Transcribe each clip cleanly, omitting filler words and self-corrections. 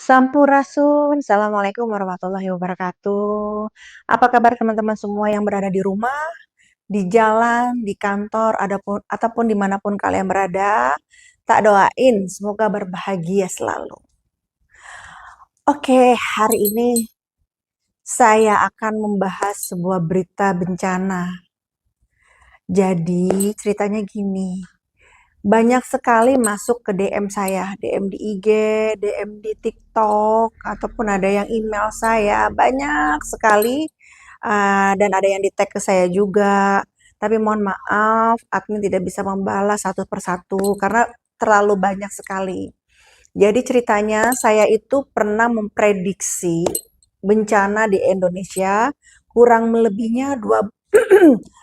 Sampurasun, Assalamualaikum warahmatullahi wabarakatuh. Apa kabar teman-teman semua yang berada di rumah, di jalan, di kantor, ataupun dimanapun kalian berada? Tak doain, semoga berbahagia selalu. Oke, hari ini saya akan membahas sebuah berita bencana. Jadi ceritanya gini, banyak sekali masuk ke DM saya, DM di IG, DM di TikTok, ataupun ada yang email saya, banyak sekali, dan ada yang di-tag ke saya juga. Tapi mohon maaf, admin tidak bisa membalas satu persatu karena terlalu banyak sekali. Jadi ceritanya saya itu pernah memprediksi bencana di Indonesia kurang lebihnya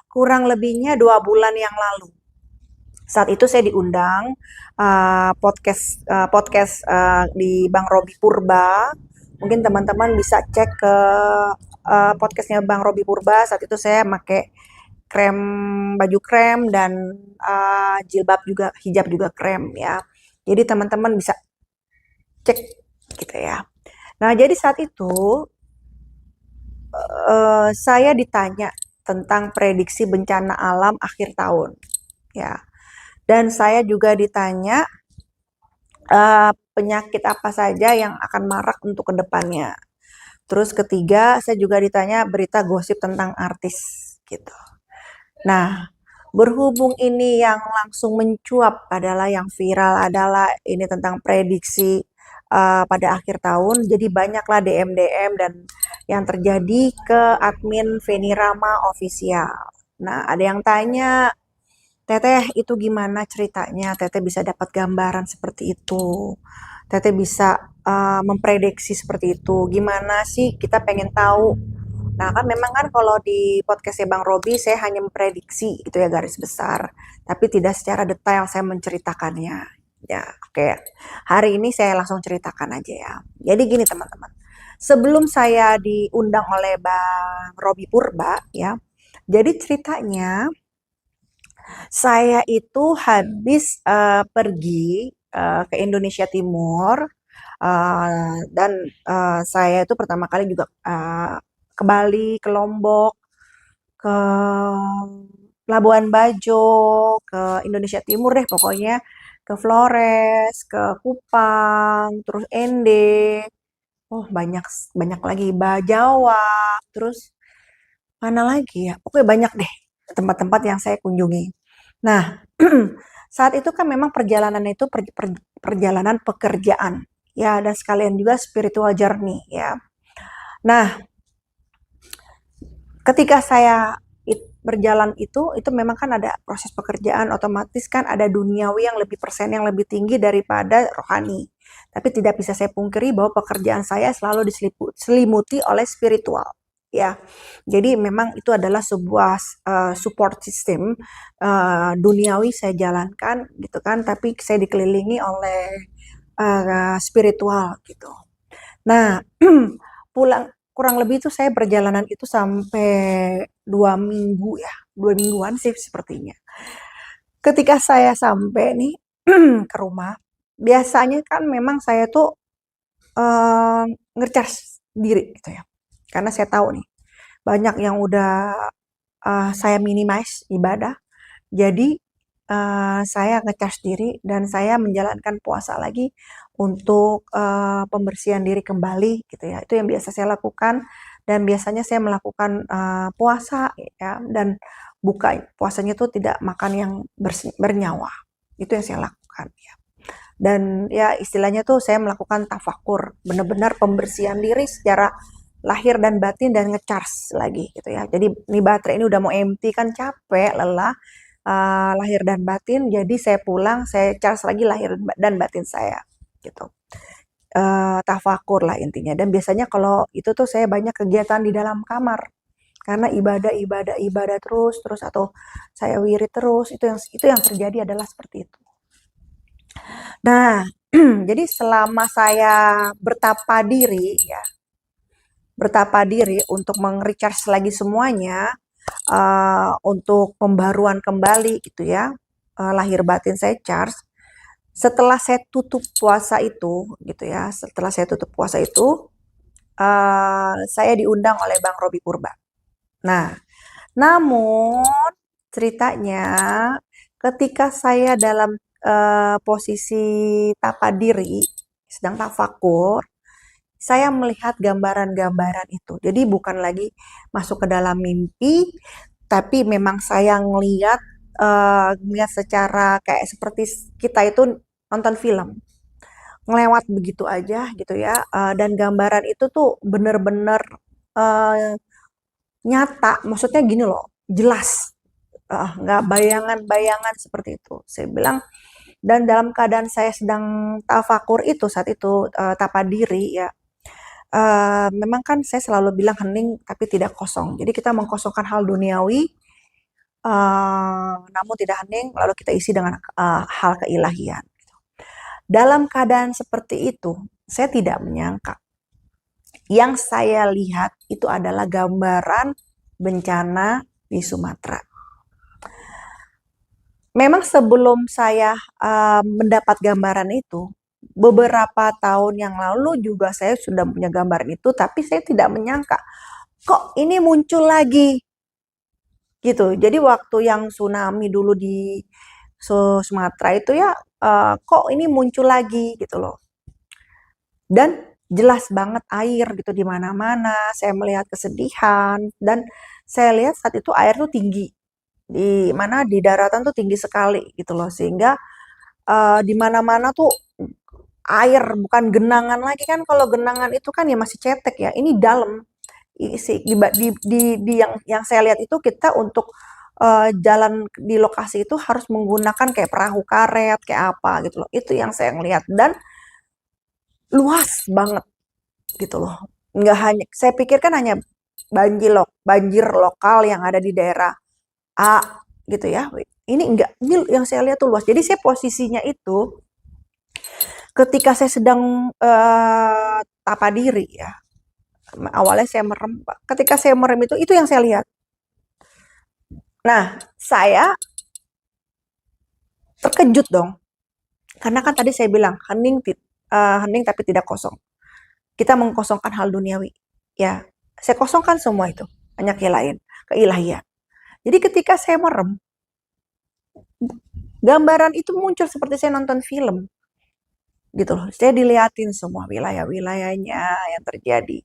kurang lebihnya 2 bulan yang lalu. Saat itu saya diundang podcast di Bang Robi Purba. Mungkin teman-teman bisa cek ke podcastnya Bang Robi Purba. Saat itu saya pakai krem, baju krem, dan jilbab juga, hijab juga krem ya. Jadi teman-teman bisa cek gitu ya. Nah, jadi saat itu saya ditanya tentang prediksi bencana alam akhir tahun ya. Dan saya juga ditanya penyakit apa saja yang akan marak untuk kedepannya. Terus ketiga, saya juga ditanya berita gosip tentang artis gitu. Nah, berhubung ini yang langsung mencuap adalah yang viral adalah ini tentang prediksi pada akhir tahun, jadi banyaklah DM-DM dan yang terjadi ke admin Feni Rama Official. Nah, ada yang tanya, Teteh itu gimana ceritanya? Teteh bisa dapat gambaran seperti itu. Teteh bisa memprediksi seperti itu. Gimana sih? Kita pengen tahu. Nah, kan memang kan kalau di podcastnya Bang Robi, saya hanya memprediksi itu ya garis besar. Tapi tidak secara detail saya menceritakannya. Ya, oke. Hari ini saya langsung ceritakan aja ya. Jadi gini teman-teman. Sebelum saya diundang oleh Bang Robi Purba ya. Jadi ceritanya saya itu habis pergi ke Indonesia Timur, dan saya itu pertama kali juga ke Bali, ke Lombok, ke Labuan Bajo, ke Indonesia Timur deh pokoknya, ke Flores, ke Kupang, terus Ende, oh banyak banyak lagi, Jawa, terus mana lagi ya? Pokoknya banyak deh tempat-tempat yang saya kunjungi. Nah, saat itu kan memang perjalanan itu perjalanan pekerjaan, ya, dan sekalian juga spiritual journey, ya. Nah, ketika saya berjalan itu memang kan ada proses pekerjaan, otomatis kan ada duniawi yang lebih persen yang lebih tinggi daripada rohani. Tapi tidak bisa saya pungkiri bahwa pekerjaan saya selalu diselimuti oleh spiritual. Ya, jadi memang itu adalah sebuah support system duniawi saya jalankan gitu kan, tapi saya dikelilingi oleh spiritual gitu. Nah, pulang kurang lebih itu saya perjalanan itu sampai 2 minggu ya, 2 mingguan sih sepertinya. Ketika saya sampai nih ke rumah, biasanya kan memang saya tuh eh, ngecas diri gitu ya, karena saya tahu nih banyak yang udah saya minimize ibadah. Jadi saya ngecas diri dan saya menjalankan puasa lagi untuk pembersihan diri kembali gitu ya. Itu yang biasa saya lakukan dan biasanya saya melakukan puasa ya, dan buka puasanya tuh tidak makan yang bernyawa. Itu yang saya lakukan ya. Dan ya istilahnya tuh saya melakukan tafakur, benar-benar pembersihan diri secara lahir dan batin dan ngecharge lagi gitu ya. Jadi ini baterai ini udah mau empty kan, capek, lelah, lahir dan batin. Jadi saya pulang, saya charge lagi lahir dan batin saya gitu. Tafakur lah intinya. Dan biasanya kalau itu tuh saya banyak kegiatan di dalam kamar karena ibadah terus atau saya wirid terus, itu yang terjadi adalah seperti itu. Nah, jadi selama saya bertapa diri ya, bertapa diri untuk meng-recharge lagi semuanya, untuk pembaruan kembali gitu ya, lahir batin saya charge, Setelah saya tutup puasa itu, gitu ya, setelah saya tutup puasa itu, saya diundang oleh Bang Robi Purba. Nah, namun ceritanya ketika saya dalam posisi tapadiri, sedang tafakur, saya melihat gambaran-gambaran itu. Jadi bukan lagi masuk ke dalam mimpi, tapi memang saya ngelihat secara kayak seperti kita itu nonton film, ngelewat begitu aja gitu ya. Dan gambaran itu tuh bener-bener eh, nyata. Maksudnya gini loh, jelas. Nggak bayangan-bayangan seperti itu. Saya bilang, dan dalam keadaan saya sedang tafakur itu saat itu tapadiri ya. Memang kan saya selalu bilang hening tapi tidak kosong. Jadi kita mengkosongkan hal duniawi, namun tidak hening, lalu kita isi dengan hal keilahian. Dalam keadaan seperti itu, saya tidak menyangka. Yang saya lihat itu adalah gambaran bencana di Sumatera. Memang sebelum saya mendapat gambaran itu, beberapa tahun yang lalu juga saya sudah punya gambaran itu, tapi saya tidak menyangka kok ini muncul lagi gitu. Jadi waktu yang tsunami dulu di Sumatera itu ya, kok ini muncul lagi gitu loh. Dan jelas banget air gitu di mana-mana. Saya melihat kesedihan dan saya lihat saat itu air tuh tinggi. Di mana di daratan tuh tinggi sekali gitu loh, sehingga di mana-mana tuh air, bukan genangan lagi kan. Kalau genangan itu kan ya masih cetek ya. Ini dalam. Di yang saya lihat itu kita untuk jalan di lokasi itu harus menggunakan kayak perahu karet kayak apa gitu loh. Itu yang saya ngelihat dan luas banget gitu loh. Nggak hanya, saya pikir kan hanya banjir lokal yang ada di daerah A gitu ya. Ini enggak, ini yang saya lihat tuh luas. Jadi saya posisinya itu ketika saya sedang tapadiri ya. Awalnya saya merem. Ketika saya merem itu yang saya lihat. Nah, saya terkejut dong. Karena kan tadi saya bilang hening tapi tidak kosong. Kita mengkosongkan hal duniawi. Ya, saya kosongkan semua itu. Hanya keilahian. Jadi ketika saya merem, gambaran itu muncul seperti saya nonton film. Gitu loh. Saya dilihatin semua wilayah-wilayahnya yang terjadi.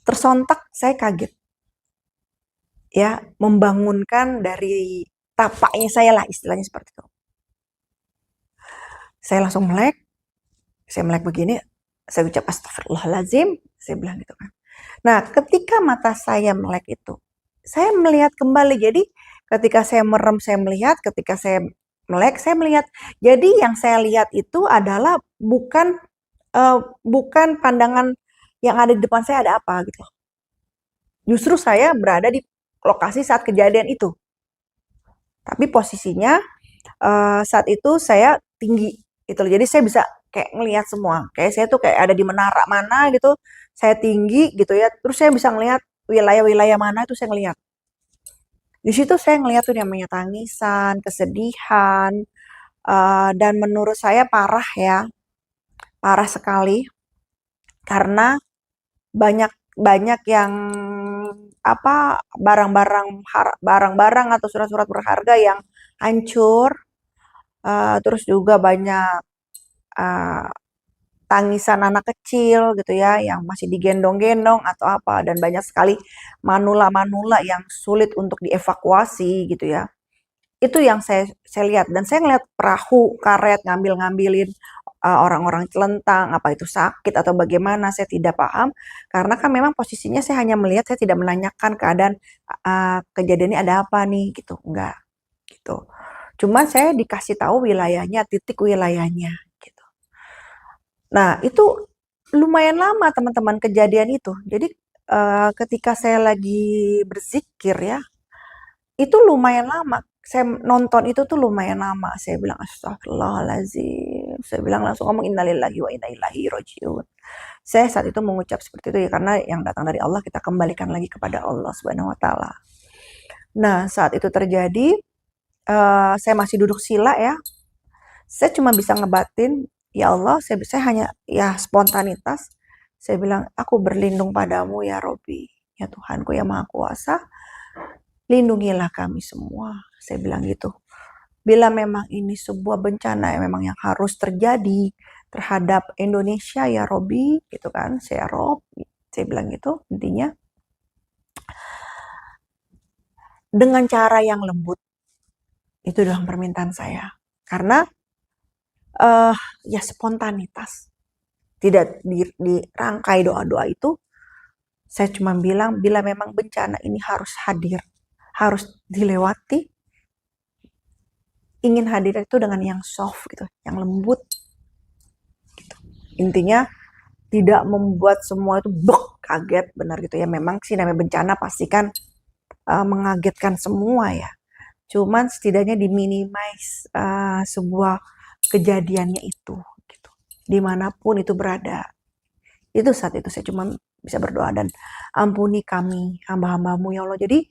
Tersontak saya kaget. Ya, membangunkan dari tapaknya saya lah, istilahnya seperti itu. Saya langsung saya melek begini, saya ucap astagfirullahaladzim, saya bilang gitu kan. Nah, ketika mata saya melek itu, saya melihat kembali. Jadi ketika saya merem saya melihat, ketika saya melek saya melihat. Jadi yang saya lihat itu adalah bukan pandangan yang ada di depan saya ada apa gitu. Justru saya berada di lokasi saat kejadian itu. Tapi posisinya saat itu saya tinggi gitu. Jadi saya bisa kayak ngelihat semua. Kayak saya tuh kayak ada di menara mana gitu. Saya tinggi gitu ya. Terus saya bisa ngelihat wilayah-wilayah mana itu saya ngelihat. Di situ saya ngelihat tuh namanya tangisan, kesedihan, dan menurut saya parah ya, parah sekali karena banyak banyak yang apa barang-barang atau surat-surat berharga yang hancur. Terus juga banyak uh, tangisan anak kecil gitu ya yang masih digendong-gendong atau apa, dan banyak sekali manula-manula yang sulit untuk dievakuasi gitu ya. Itu yang saya lihat, dan saya ngeliat perahu karet ngambil-ngambilin orang-orang celentang, apa itu sakit atau bagaimana saya tidak paham, karena kan memang posisinya saya hanya melihat, saya tidak menanyakan keadaan kejadian ini ada apa nih gitu, enggak gitu. Cuma saya dikasih tahu wilayahnya, titik wilayahnya gitu. Nah, itu lumayan lama teman-teman kejadian itu. Jadi ketika saya lagi berzikir ya, itu lumayan lama. Saya nonton itu tuh lumayan lama. Saya bilang astagfirullahaladzim. Saya bilang langsung ngomong innalillahi wa inna ilaihi rajiun. Saya saat itu mengucap seperti itu ya, karena yang datang dari Allah kita kembalikan lagi kepada Allah Subhanahu wa taala. Nah, saat itu terjadi saya masih duduk sila ya. Saya cuma bisa ngebatin, ya Allah, saya hanya ya spontanitas. Saya bilang, aku berlindung padamu ya Robi, ya Tuhanku yang Maha Kuasa, lindungilah kami semua. Saya bilang gitu. Bila memang ini sebuah bencana yang memang yang harus terjadi terhadap Indonesia ya Robi, gitu kan, saya bilang gitu, intinya dengan cara yang lembut. Itu dalam permintaan saya. Karena ya spontanitas. Tidak dirangkai doa-doa itu. Saya cuma bilang bila memang bencana ini harus hadir, harus dilewati, ingin hadir itu dengan yang soft gitu, yang lembut. Gitu. Intinya tidak membuat semua itu kaget, benar gitu ya. Memang sih namanya bencana pasti kan mengagetkan semua ya. Cuman setidaknya diminimize sebuah kejadiannya itu gitu. Dimanapun itu berada. Itu saat itu saya cuma bisa berdoa dan ampuni kami hamba-hambamu ya Allah. Jadi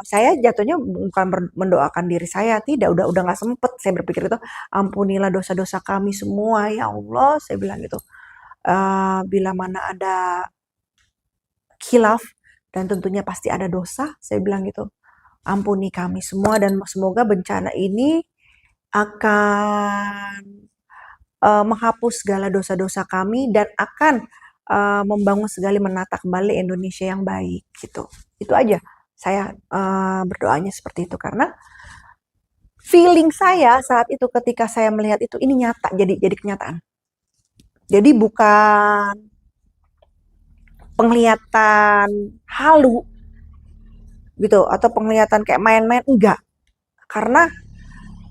saya jatuhnya bukan mendoakan diri saya, tidak, udah nggak sempet saya berpikir itu, ampunilah dosa-dosa kami semua ya Allah, saya bilang gitu. Bila mana ada khilaf dan tentunya pasti ada dosa, saya bilang gitu. Ampuni kami semua dan semoga bencana ini akan menghapus segala dosa-dosa kami dan akan membangun segala menata kembali Indonesia yang baik gitu. Itu aja. Saya berdoanya seperti itu karena feeling saya saat itu ketika saya melihat itu ini nyata jadi kenyataan. Jadi bukan penglihatan halu gitu atau penglihatan kayak main-main, enggak. Karena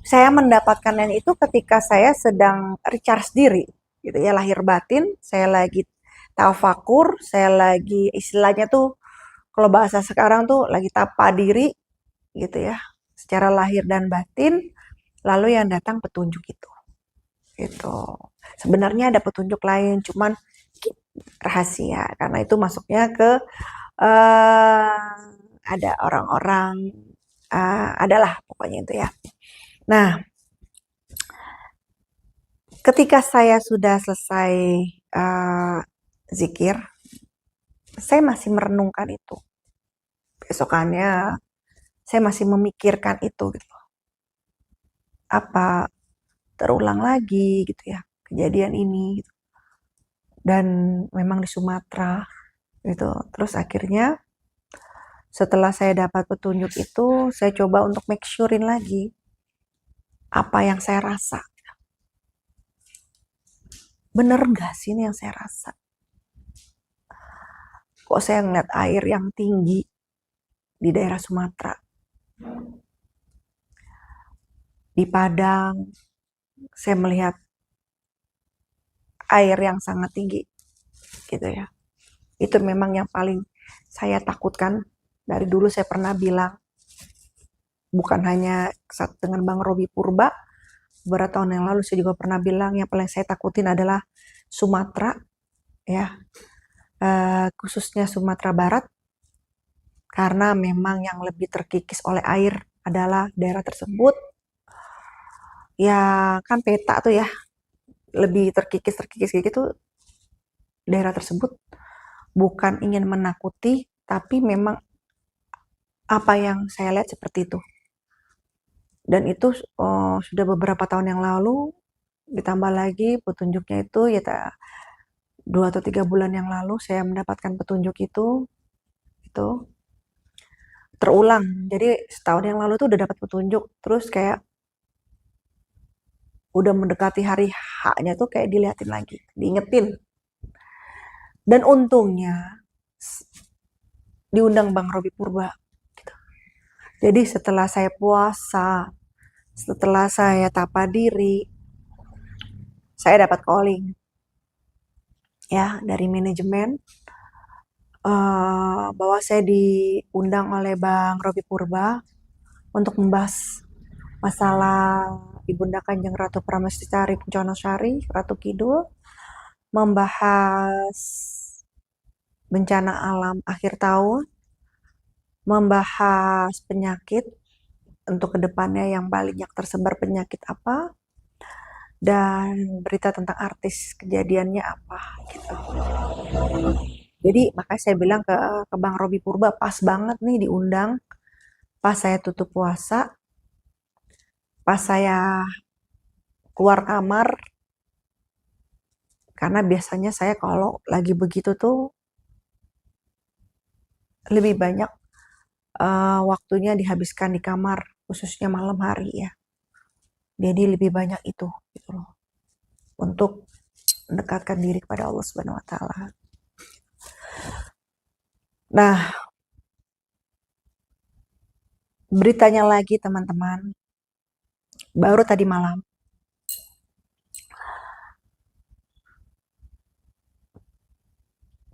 saya mendapatkan yang itu ketika saya sedang recharge diri gitu ya, lahir batin, saya lagi tafakur, saya lagi istilahnya tuh kalau bahasa sekarang tuh lagi tapa diri gitu ya, secara lahir dan batin, lalu yang datang petunjuk itu gitu. Sebenarnya ada petunjuk lain, cuman rahasia karena itu masuknya ke ada orang-orang adalah pokoknya itu ya. Nah, ketika saya sudah selesai zikir, saya masih merenungkan itu. Besokannya saya masih memikirkan itu gitu. Apa terulang lagi gitu ya kejadian ini gitu. Dan memang di Sumatera gitu. Terus akhirnya setelah saya dapat petunjuk itu, saya coba untuk make surein lagi apa yang saya rasa. Bener gak sih ini yang saya rasa? Kok saya ngeliat air yang tinggi di daerah Sumatera, di Padang, saya melihat air yang sangat tinggi gitu ya. Itu memang yang paling saya takutkan. Dari dulu saya pernah bilang, bukan hanya saat dengan Bang Robi Purba, beberapa tahun yang lalu saya juga pernah bilang yang paling saya takutin adalah Sumatera ya, khususnya Sumatera Barat, karena memang yang lebih terkikis oleh air adalah daerah tersebut. Ya kan peta tuh ya, lebih terkikis gitu daerah tersebut. Bukan ingin menakuti, tapi memang apa yang saya lihat seperti itu. Dan itu sudah beberapa tahun yang lalu, ditambah lagi petunjuknya itu ya 2 atau 3 bulan yang lalu saya mendapatkan petunjuk itu terulang. Jadi setahun yang lalu tuh udah dapat petunjuk, terus kayak udah mendekati hari H-nya tuh kayak dilihatin lagi, diingetin. Dan untungnya diundang Bang Robi Purba. Gitu. Jadi setelah saya puasa, setelah saya tapa diri, saya dapat calling ya dari manajemen bahwa saya diundang oleh Bang Robi Purba untuk membahas masalah Ibunda Kanjeng Ratu Prameswari Pencono Sari, Ratu Kidul, membahas bencana alam akhir tahun, membahas penyakit, untuk kedepannya yang banyak tersebar penyakit apa, dan berita tentang artis kejadiannya apa gitu. Jadi makanya saya bilang ke Bang Robi Purba, pas banget nih diundang, pas saya tutup puasa, pas saya keluar kamar, karena biasanya saya kalau lagi begitu tuh lebih banyak waktunya dihabiskan di kamar, khususnya malam hari ya. Jadi lebih banyak itu gitu loh, untuk mendekatkan diri kepada Allah Subhanahu wa taala. Nah, beritanya lagi teman-teman, baru tadi malam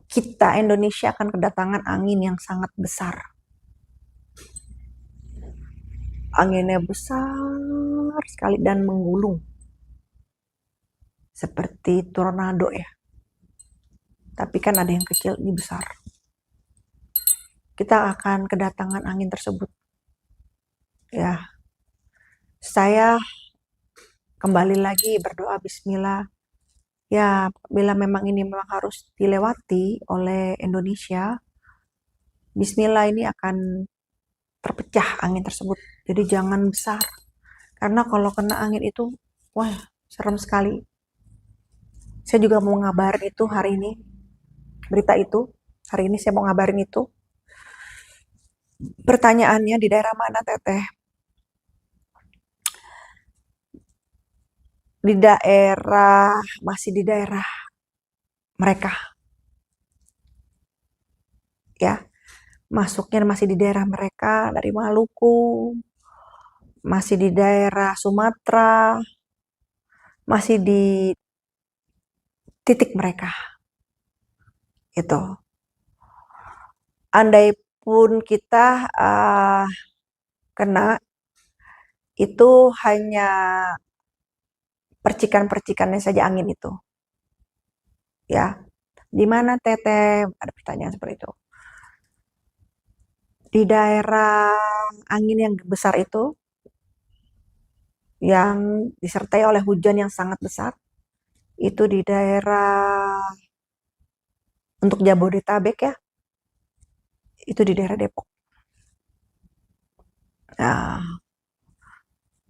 kita Indonesia akan kedatangan angin yang sangat besar. Anginnya besar sekali dan menggulung. Seperti tornado ya. Tapi kan ada yang kecil, ini besar. Kita akan kedatangan angin tersebut. Ya, saya kembali lagi berdoa bismillah. Ya, bila memang ini memang harus dilewati oleh Indonesia, bismillah ini akan terpecah angin tersebut. Jadi jangan besar. Karena kalau kena angin itu, wah, serem sekali. Saya juga mau ngabarin itu hari ini, berita itu. Hari ini saya mau ngabarin itu. Pertanyaannya di daerah mana, Teteh? Di daerah, masih di daerah mereka, ya. Masuknya masih di daerah mereka, dari Maluku, masih di daerah Sumatera, masih di titik mereka. Itu. Andai pun kita kena, itu hanya percikan-percikannya saja angin itu. Ya. Di mana Teteh? Ada pertanyaan seperti itu. Di daerah angin yang besar itu, yang disertai oleh hujan yang sangat besar, itu di daerah, untuk Jabodetabek ya, itu di daerah Depok. Nah,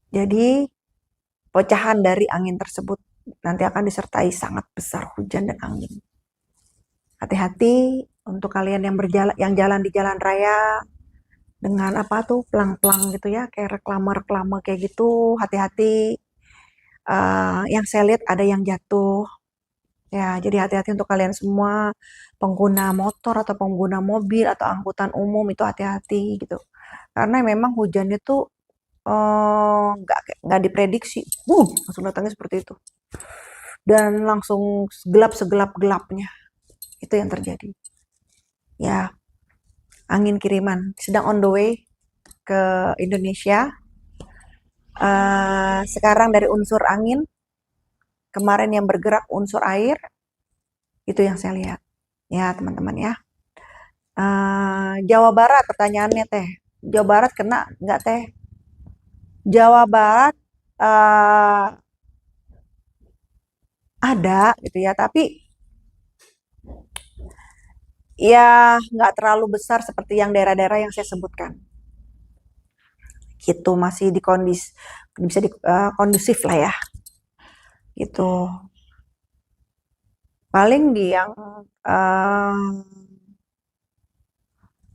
jadi pecahan dari angin tersebut nanti akan disertai sangat besar hujan dan angin. Hati-hati untuk kalian yang yang jalan di jalan raya dengan apa tuh pelang-pelang gitu ya, kayak reklame-reklame kayak gitu. Hati-hati. Yang saya lihat ada yang jatuh. Ya, jadi hati-hati untuk kalian semua pengguna motor atau pengguna mobil atau angkutan umum, itu hati-hati gitu. Karena memang hujannya tuh nggak diprediksi, langsung datangnya seperti itu. Dan langsung gelap segelap-gelapnya. Itu yang terjadi. Ya, angin kiriman sedang on the way ke Indonesia. Sekarang dari unsur angin, kemarin yang bergerak unsur air, itu yang saya lihat. Ya, teman-teman ya. Jawa Barat pertanyaannya Teh. Jawa Barat kena nggak Teh? Jawa Barat ada gitu ya, tapi ya nggak terlalu besar seperti yang daerah-daerah yang saya sebutkan. Gitu, masih bisa kondusif lah ya. Gitu. Paling di yang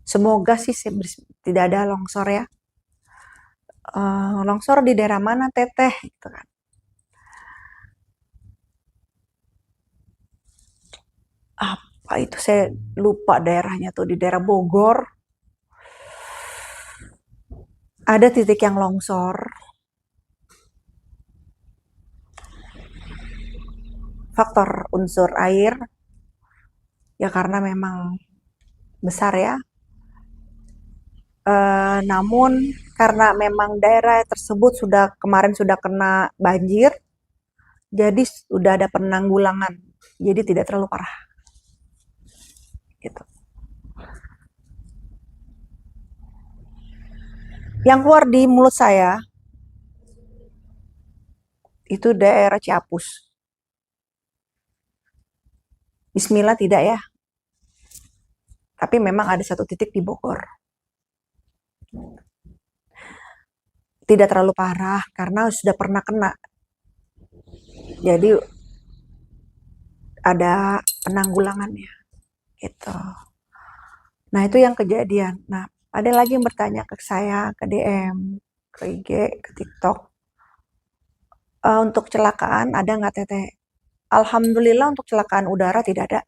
semoga sih tidak ada longsor ya. Longsor di daerah mana Teteh? Gitu kan. Apa itu saya lupa daerahnya tuh, di daerah Bogor. Ada titik yang longsor. Faktor unsur air ya karena memang besar ya. Namun karena memang daerah tersebut kemarin sudah kena banjir, jadi sudah ada penanggulangan, jadi tidak terlalu parah. Gitu. Yang keluar di mulut saya itu daerah Ciapus. Bismillah tidak ya, tapi memang ada satu titik di Bogor. Tidak terlalu parah karena sudah pernah kena. Jadi ada penanggulangannya gitu. Nah, itu yang kejadian. Nah, ada lagi yang bertanya ke saya, ke DM, ke IG, ke TikTok. Untuk kecelakaan ada nggak Teteh? Alhamdulillah untuk kecelakaan udara tidak ada.